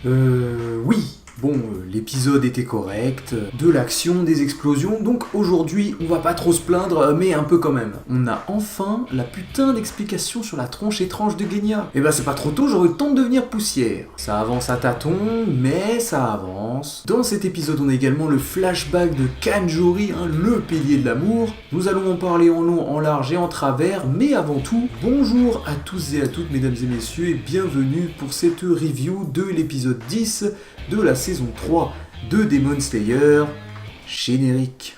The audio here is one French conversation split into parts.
Oui. Bon, l'épisode était correct, de l'action, des explosions, donc aujourd'hui, on va pas trop se plaindre, mais un peu quand même. On a enfin la putain d'explication sur la tronche étrange de Genya. Et bah c'est pas trop tôt, j'aurais eu le temps de devenir poussière. Ça avance à tâtons, mais ça avance. Dans cet épisode, on a également le flashback de Kanjori, le pilier de l'amour. Nous allons en parler en long, en large et en travers, mais avant tout, bonjour à tous et à toutes, mesdames et messieurs, et bienvenue pour cette review de l'épisode 10 de la saison 3 de Demon Slayer, générique.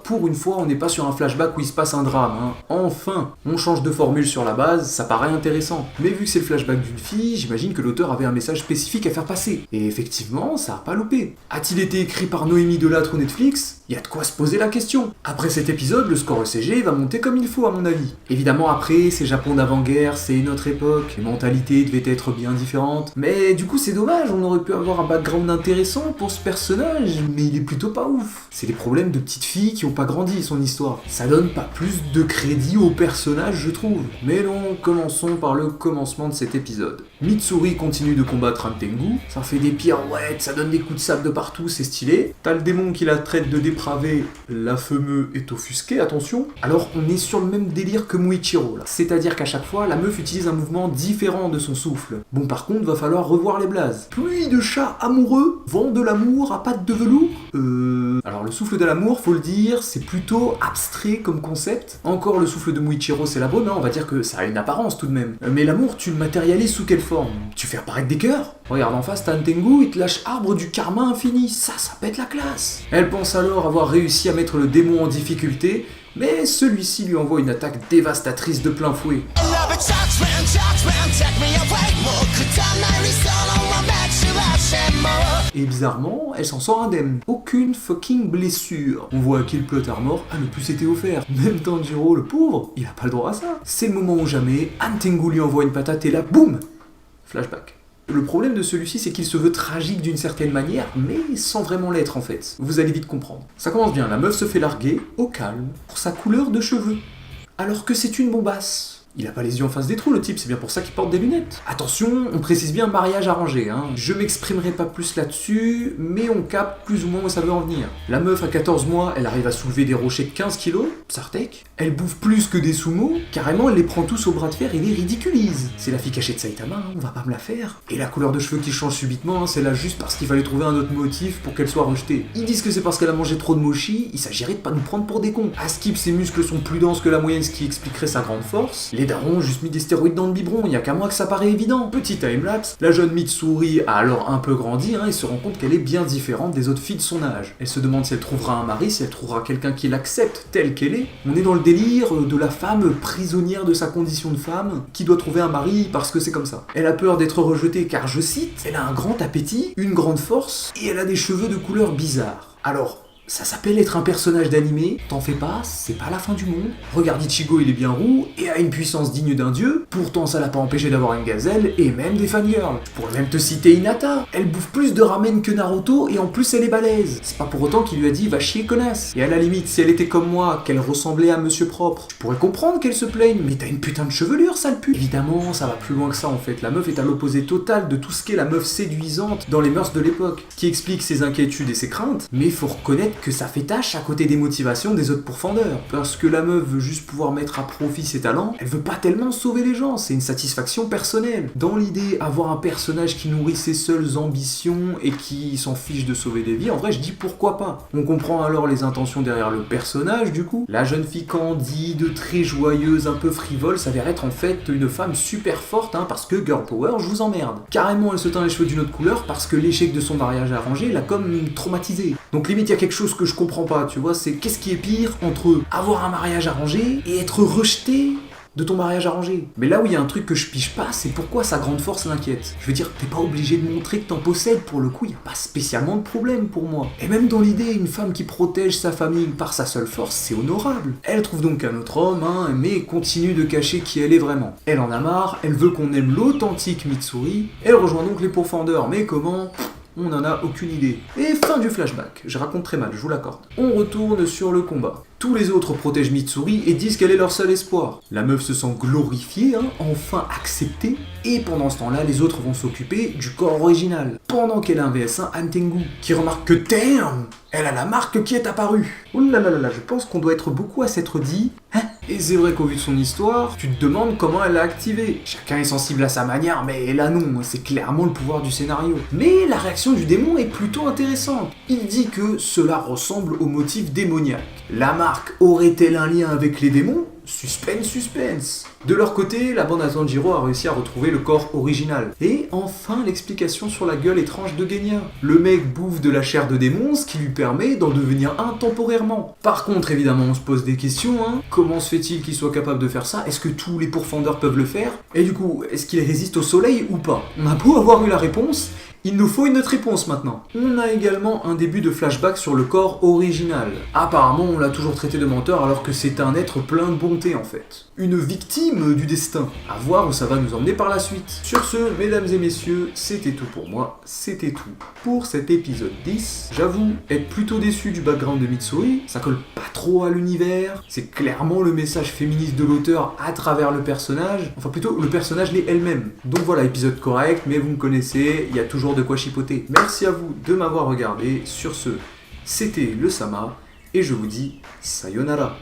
Pour une fois, on n'est pas sur un flashback où il se passe un drame, Enfin, on change de formule sur la base, ça paraît intéressant. Mais vu que c'est le flashback d'une fille, j'imagine que l'auteur avait un message spécifique à faire passer. Et effectivement, ça a pas loupé. A-t-il été écrit par Noémie Delattre ou Netflix ? Y a de quoi se poser la question. Après cet épisode, le score ECG va monter comme il faut à mon avis. Évidemment après, c'est Japon d'avant-guerre, c'est une autre époque, les mentalités devaient être bien différentes. Mais du coup c'est dommage, on aurait pu avoir un background intéressant pour ce personnage, mais il est plutôt pas ouf. C'est des problèmes de petites filles qui ont pas grandi son histoire. Ça donne pas plus de crédit au personnage je trouve. Mais non, commençons par le commencement de cet épisode. Mitsuri continue de combattre un Tengu, ça fait des pirouettes, ça donne des coups de sable de partout, c'est stylé. T'as le démon qui la traite de dépravé, la fameuse est offusquée, attention. Alors on est sur le même délire que Muichiro là. C'est-à-dire qu'à chaque fois, la meuf utilise un mouvement différent de son souffle. Bon par contre, va falloir revoir les blazes. Pluie de chats amoureux, vent de l'amour à pattes de velours. Alors le souffle de l'amour, faut le dire, c'est plutôt abstrait comme concept. Encore le souffle de Muichiro c'est la bonne, on va dire que ça a une apparence tout de même. Mais l'amour, tu le matérialises sous quelle forme ? Tu fais apparaître des cœurs ? Regarde en face, t'as un Tengu, il te lâche arbre du karma infini, ça pète la classe. Elle pense alors avoir réussi à mettre le démon en difficulté, mais celui-ci lui envoie une attaque dévastatrice de plein fouet. Et bizarrement, elle s'en sort indemne. Aucune fucking blessure. On voit à qui le plot armor a le plus été offert. Même Tanjiro, le pauvre, il a pas le droit à ça. C'est le moment où jamais, un Tengu lui envoie une patate et là, boum ! Flashback. Le problème de celui-ci, c'est qu'il se veut tragique d'une certaine manière, mais sans vraiment l'être en fait. Vous allez vite comprendre. Ça commence bien, la meuf se fait larguer, au calme, pour sa couleur de cheveux. Alors que c'est une bombasse. Il a pas les yeux en face des trous le type, c'est bien pour ça qu'il porte des lunettes. Attention, on précise bien mariage arrangé, Je m'exprimerai pas plus là-dessus, mais on capte plus ou moins où ça veut en venir. La meuf à 14 mois, elle arrive à soulever des rochers de 15 kilos, Sartek. Elle bouffe plus que des sumo, carrément elle les prend tous au bras de fer et les ridiculise. C'est la fille cachée de Saitama, on va pas me la faire. Et la couleur de cheveux qui change subitement, c'est là juste parce qu'il fallait trouver un autre motif pour qu'elle soit rejetée. Ils disent que c'est parce qu'elle a mangé trop de mochi, il s'agirait de pas nous prendre pour des cons. À Skip, ses muscles sont plus denses que la moyenne, ce qui expliquerait sa grande force. Les darons ont juste mis des stéroïdes dans le biberon, y a qu'à moi que ça paraît évident. Petit timelapse, la jeune Mitsuri a alors un peu grandi et se rend compte qu'elle est bien différente des autres filles de son âge. Elle se demande si elle trouvera un mari, si elle trouvera quelqu'un qui l'accepte telle qu'elle est. On est dans le délire de la femme prisonnière de sa condition de femme, qui doit trouver un mari parce que c'est comme ça. Elle a peur d'être rejetée car, je cite, elle a un grand appétit, une grande force et elle a des cheveux de couleur bizarre. Alors, ça s'appelle être un personnage d'animé, t'en fais pas, c'est pas la fin du monde. Regarde Ichigo, il est bien roux, et a une puissance digne d'un dieu, pourtant ça l'a pas empêché d'avoir une gazelle, et même des fangirls. Je pourrais même te citer Hinata, elle bouffe plus de ramen que Naruto, et en plus elle est balèze. C'est pas pour autant qu'il lui a dit va chier connasse. Et à la limite, si elle était comme moi, qu'elle ressemblait à Monsieur Propre, je pourrais comprendre qu'elle se plaigne, mais t'as une putain de chevelure, sale pute. Évidemment, ça va plus loin que ça en fait, la meuf est à l'opposé total de tout ce qu'est la meuf séduisante dans les mœurs de l'époque, ce qui explique ses inquiétudes et ses craintes, mais faut reconnaître que ça fait tâche à côté des motivations des autres pourfendeurs. Parce que la meuf veut juste pouvoir mettre à profit ses talents, elle veut pas tellement sauver les gens, c'est une satisfaction personnelle. Dans l'idée, avoir un personnage qui nourrit ses seules ambitions et qui s'en fiche de sauver des vies, en vrai je dis pourquoi pas. On comprend alors les intentions derrière le personnage du coup. La jeune fille candide, très joyeuse, un peu frivole, s'avère être en fait une femme super forte, parce que girl power, je vous emmerde. Carrément elle se teint les cheveux d'une autre couleur parce que l'échec de son mariage arrangé l'a comme traumatisée. Donc limite il y a quelque chose que je comprends pas, tu vois, c'est qu'est-ce qui est pire entre avoir un mariage arrangé et être rejeté de ton mariage arrangé. Mais là où il y a un truc que je pige pas, c'est pourquoi sa grande force l'inquiète. Je veux dire, t'es pas obligé de montrer que t'en possèdes, pour le coup, il y a pas spécialement de problème pour moi. Et même dans l'idée, une femme qui protège sa famille par sa seule force, c'est honorable. Elle trouve donc un autre homme, mais continue de cacher qui elle est vraiment. Elle en a marre, elle veut qu'on aime l'authentique Mitsuri, elle rejoint donc les pourfendeurs, mais comment ? On n'en a aucune idée. Et fin du flashback. Je raconte très mal, je vous l'accorde. On retourne sur le combat. Tous les autres protègent Mitsuri et disent qu'elle est leur seul espoir. La meuf se sent glorifiée, enfin acceptée, et pendant ce temps-là, les autres vont s'occuper du corps original. Pendant qu'elle a un VS1 Antengu, qui remarque que damn, elle a la marque qui est apparue. Oh là là là là, je pense qu'on doit être beaucoup à s'être dit, hein. Et c'est vrai qu'au vu de son histoire, tu te demandes comment elle l'a activé. Chacun est sensible à sa manière, mais là non, c'est clairement le pouvoir du scénario. Mais la réaction du démon est plutôt intéressante. Il dit que cela ressemble au motif démoniaque. La marque aurait-elle un lien avec les démons ? Suspense, suspense. De leur côté, la bande à Tanjiro a réussi à retrouver le corps original. Et enfin, l'explication sur la gueule étrange de Genya. Le mec bouffe de la chair de démon, ce qui lui permet d'en devenir un temporairement. Par contre, évidemment, on se pose des questions, Comment se fait-il qu'il soit capable de faire ça ? Est-ce que tous les pourfendeurs peuvent le faire ? Et du coup, est-ce qu'il résiste au soleil ou pas ? On a beau avoir eu la réponse, il nous faut une autre réponse maintenant. On a également un début de flashback sur le corps original. Apparemment, on l'a toujours traité de menteur alors que c'est un être plein de bonté en fait. Une victime du destin. À voir où ça va nous emmener par la suite. Sur ce, mesdames et messieurs, c'était tout pour moi. C'était tout pour cet épisode 10. J'avoue être plutôt déçu du background de Mitsuri. Ça colle pas trop à l'univers. C'est clairement le message féministe de l'auteur à travers le personnage. Enfin plutôt, le personnage l'est elle-même. Donc voilà, épisode correct, mais vous me connaissez, il y a toujours de quoi chipoter. Merci à vous de m'avoir regardé. Sur ce, c'était le Sama, et je vous dis sayonara.